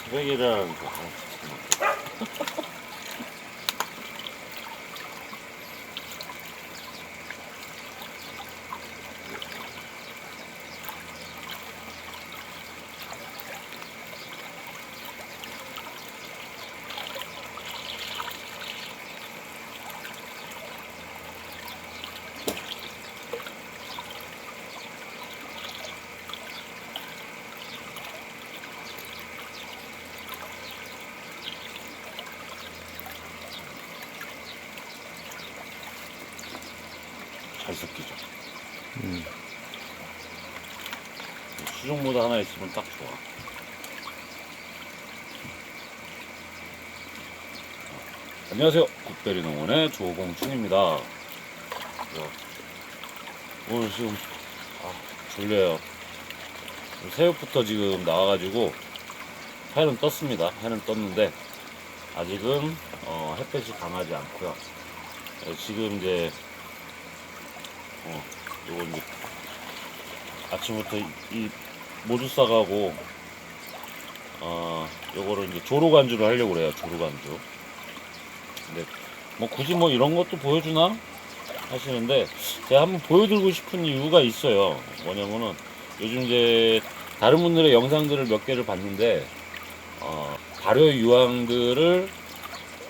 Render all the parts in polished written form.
쓰레기라는 거. 잘 섞이죠. 수중 모드 하나 있으면 딱 좋아. 안녕하세요. 국베리 농원의 조공춘입니다. 오늘 지금 졸려요. 새벽부터 지금 나와가지고 해는 떴습니다. 해는 떴는데 아직은 햇볕이 강하지 않고요. 지금 이제 요거 이제 아침부터 이 모주싹하고 요거를 이제 조로간주를 하려고 그래요. 조로간주. 근데 뭐 굳이 뭐 이런 것도 보여주나 하시는데 제가 한번 보여드리고 싶은 이유가 있어요. 뭐냐면은 요즘 이제 다른 분들의 영상들을 몇 개를 봤는데 발효 유황들을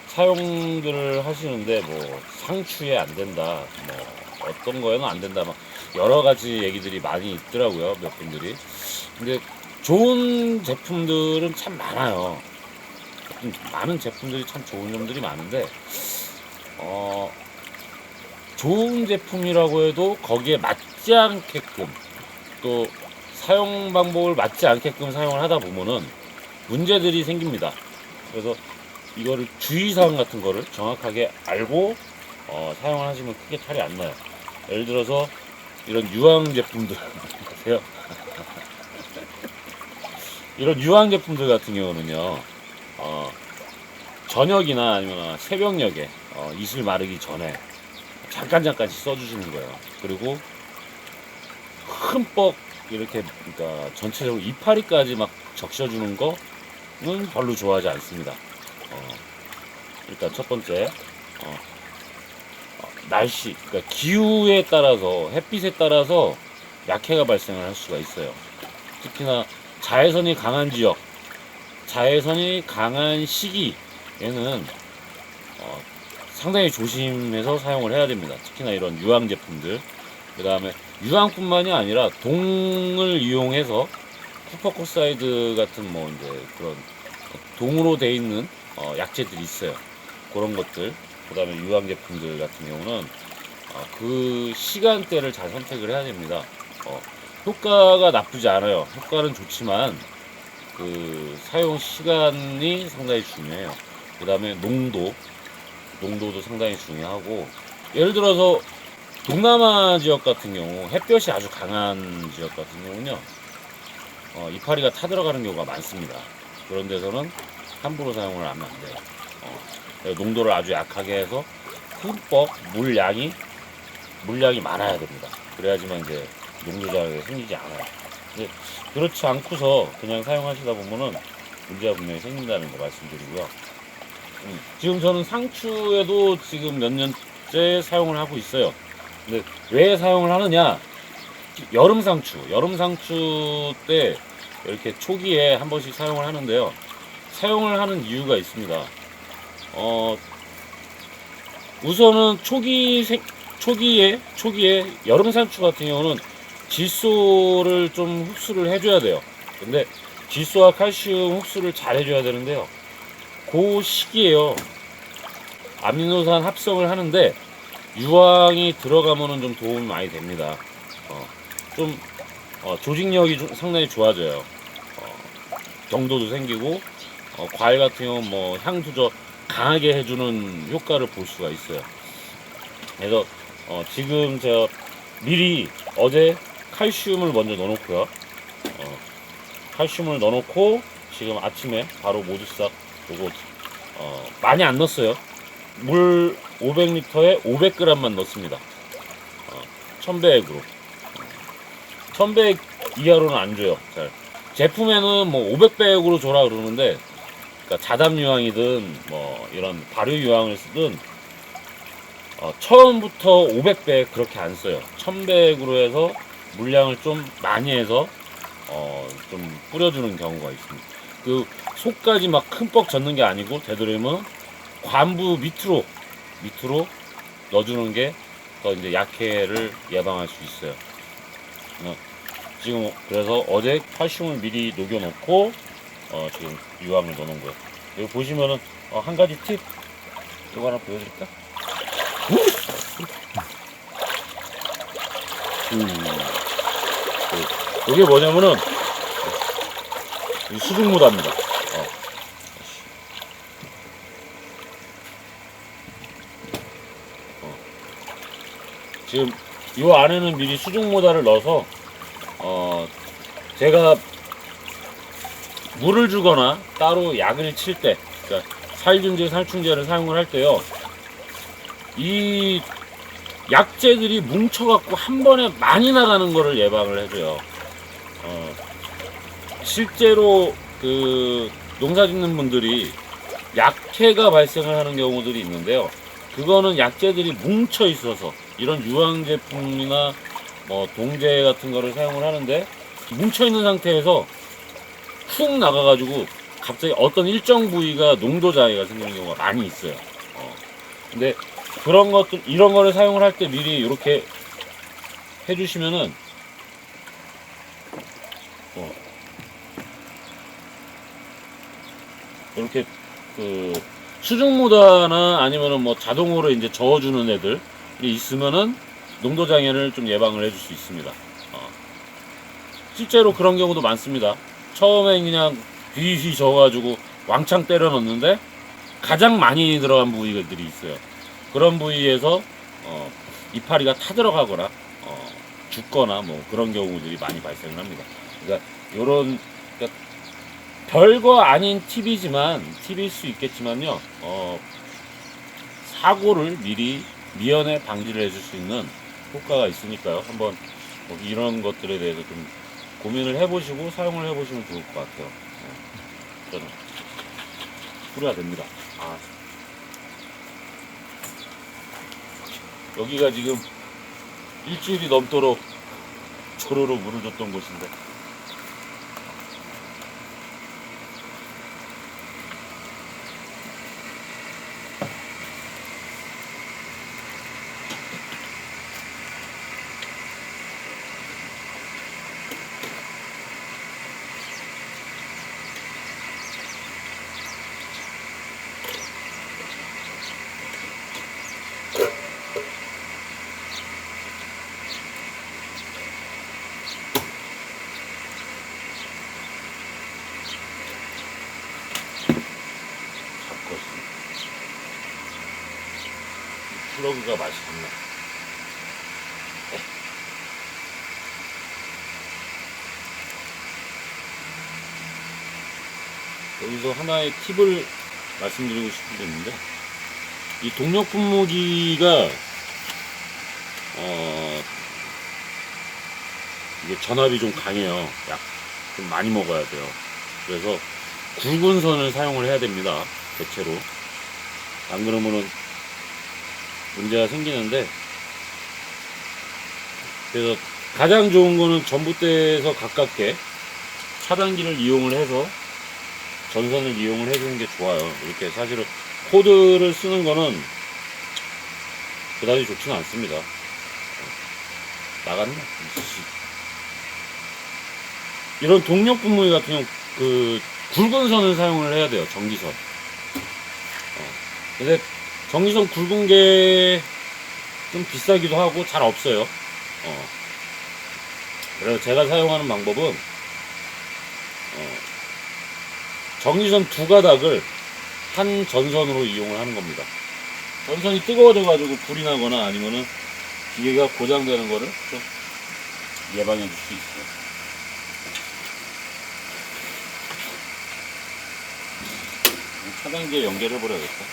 사용들을 하시는데 뭐 상추에 안 된다, 뭐 어떤 거에는 안 된다, 막 여러 가지 얘기들이 많이 있더라고요, 몇 분들이. 근데 좋은 제품들은 참 많아요. 많은 제품들이 참 좋은 점들이 많은데 좋은 제품이라고 해도 거기에 맞지 않게끔 또 사용 방법을 맞지 않게끔 사용을 하다 보면은 문제들이 생깁니다. 그래서 이거를 주의사항 같은 거를 정확하게 알고 사용을 하시면 크게 차이 안 나요. 예를 들어서 이런 유황 제품들 보세요. 이런 유황 제품들 같은 경우는요, 저녁이나 아니면 새벽녘에 이슬 마르기 전에 잠깐씩 써주시는 거예요. 그리고 흠뻑 이렇게, 그러니까 전체적으로 이파리까지 막 적셔주는 거는 별로 좋아하지 않습니다. 일단 첫 번째, 날씨, 그러니까 기후에 따라서, 햇빛에 따라서 약해가 발생을 할 수가 있어요. 특히나 자외선이 강한 지역, 자외선이 강한 시기에는 상당히 조심해서 사용을 해야 됩니다. 특히나 이런 유황 제품들. 그 다음에 유황뿐만이 아니라 동을 이용해서 쿠퍼코사이드 같은 뭐 이제 그런 동으로 돼 있는 약재들이 있어요. 그런 것들. 그 다음에 유황 제품들 같은 경우는 그 시간대를 잘 선택을 해야 됩니다. 효과가 나쁘지 않아요. 효과는 좋지만 그 사용 시간이 상당히 중요해요. 그 다음에 농도도 상당히 중요하고, 예를 들어서 동남아 지역 같은 경우, 햇볕이 아주 강한 지역 같은 경우는요, 이파리가 타들어가는 경우가 많습니다. 그런 데서는 함부로 사용을 하면 안 돼요. 농도를 아주 약하게 해서 흠뻑 물량이 많아야 됩니다. 그래야지만 이제 농도자가 생기지 않아요. 근데 그렇지 않고서 그냥 사용하시다 보면은 문제가 분명히 생긴다는 거 말씀드리고요. 지금 저는 상추에도 지금 몇 년째 사용을 하고 있어요. 근데 왜 사용을 하느냐? 여름 상추 때 이렇게 초기에 한 번씩 사용을 하는데요. 사용을 하는 이유가 있습니다. 우선은 초기에 여름 상추 같은 경우는 질소를 좀 흡수를 해줘야 돼요. 근데 질소와 칼슘 흡수를 잘 해줘야 되는데요. 그 시기에요, 아미노산 합성을 하는데 유황이 들어가면은 좀 도움이 많이 됩니다. 조직력이 좀 상당히 좋아져요. 경도도 생기고, 과일 같은 경우는 뭐 향도 강하게 해주는 효과를 볼 수가 있어요. 그래서 지금 제가 미리 어제 칼슘을 먼저 넣어놓고요. 칼슘을 넣어놓고 지금 아침에 바로 모주싹 요거 많이 안 넣었어요. 물 500리터에 500g만 넣습니다. 1000배액으로. 1000배액 이하로는 안 줘요. 잘. 제품에는 뭐 500배액으로 줘라 그러는데 그러니까 자담 유황이든 뭐 이런 발효 유황을 쓰든 처음부터 500배 그렇게 안 써요. 1000배으로 해서 물량을 좀 많이 해서 좀 뿌려주는 경우가 있습니다. 그 속까지 막 흠뻑 젖는 게 아니고 되도록이면 관부 밑으로 넣어주는 게 더 이제 약해를 예방할 수 있어요. 지금 그래서 어제 칼슘을 미리 녹여놓고 지금 유황을 넣어놓은 거예요. 여기 보시면은 한 가지 팁 이거 하나 보여드릴까? 이게 뭐냐면은 수중모다입니다. 지금 이 안에는 미리 수중모다를 넣어서 제가 물을 주거나 따로 약을 칠 때, 그러니까 살균제, 살충제를 사용을 할 때요, 이 약재들이 뭉쳐갖고 한 번에 많이 나가는 거를 예방을 해줘요. 실제로 그 농사 짓는 분들이 약해가 발생을 하는 경우들이 있는데요. 그거는 약재들이 뭉쳐 있어서 이런 유황 제품이나 뭐 동제 같은 거를 사용을 하는데 뭉쳐 있는 상태에서 훅 나가가지고 갑자기 어떤 일정 부위가 농도 장애가 생기는 경우가 많이 있어요. 근데 그런 것들, 이런 거를 사용을 할 때 미리 이렇게 해주시면은 이렇게 그 수중모다나 아니면은 뭐 자동으로 이제 저어주는 애들이 있으면은 농도 장애를 좀 예방을 해줄 수 있습니다. 실제로 그런 경우도 많습니다. 처음에 그냥 휘휘 저어가지고 왕창 때려 넣는데 가장 많이 들어간 부위들이 있어요. 그런 부위에서 이파리가 타들어가거나 죽거나 뭐 그런 경우들이 많이 발생을 합니다. 그러니까 요런, 그러니까 별거 아닌 팁일 수 있겠지만요, 사고를 미리 미연에 방지를 해줄 수 있는 효과가 있으니까요. 한번 이런 것들에 대해서 좀 고민을 해보시고 사용을 해보시면 좋을 것 같아요. 저는 뿌려야 됩니다. 여기가 지금 일주일이 넘도록 조로로 물을 줬던 곳인데, 플러그가 맛있구나. 여기서 하나의 팁을 말씀드리고 싶은 게 있는데, 이 동력 분무기가 이게 전압이 좀 강해요. 약 좀 많이 먹어야 돼요. 그래서 굵은 선을 사용을 해야 됩니다. 대체로. 안 그러면은 문제가 생기는데, 그래서 가장 좋은 거는 전봇대에서 가깝게 차단기를 이용을 해서 전선을 이용을 해주는 게 좋아요. 이렇게 사실은 코드를 쓰는 거는 그다지 좋지는 않습니다. 나갔네. 이런 동력 분무기 같은 경우 그 굵은 선을 사용을 해야 돼요. 전기선. 근데 전기선 굵은 게 좀 비싸기도 하고 잘 없어요. 그래서 제가 사용하는 방법은 전기선 두 가닥을 한 전선으로 이용을 하는 겁니다. 전선이 뜨거워져 가지고 불이 나거나 아니면은 기계가 고장되는 거를 좀 예방해 줄 수 있어요. 차단기에 연결해 버려야겠다.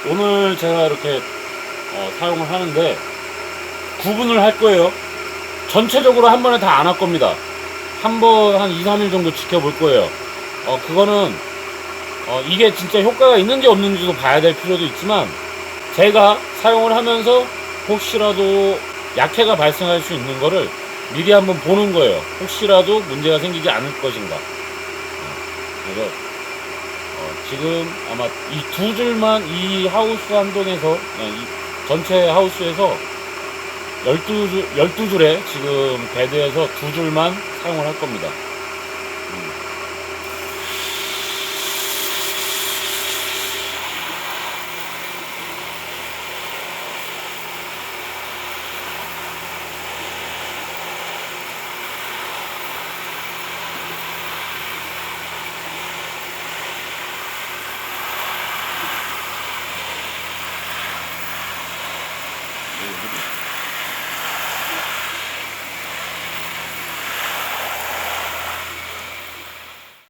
오늘 제가 이렇게 사용을 하는데 구분을 할 거예요. 전체적으로 한 번에 다 안 할 겁니다. 한 2, 3일 정도 지켜볼 거예요. 그거는 이게 진짜 효과가 있는지 없는지도 봐야 될 필요도 있지만, 제가 사용을 하면서 혹시라도 약해가 발생할 수 있는 거를 미리 한번 보는 거예요. 혹시라도 문제가 생기지 않을 것인가. 그래서 지금 아마 이 두 줄만, 이 하우스 한 동에서, 이 전체 하우스에서 12줄에 지금 베드에서 두 줄만 사용을 할 겁니다.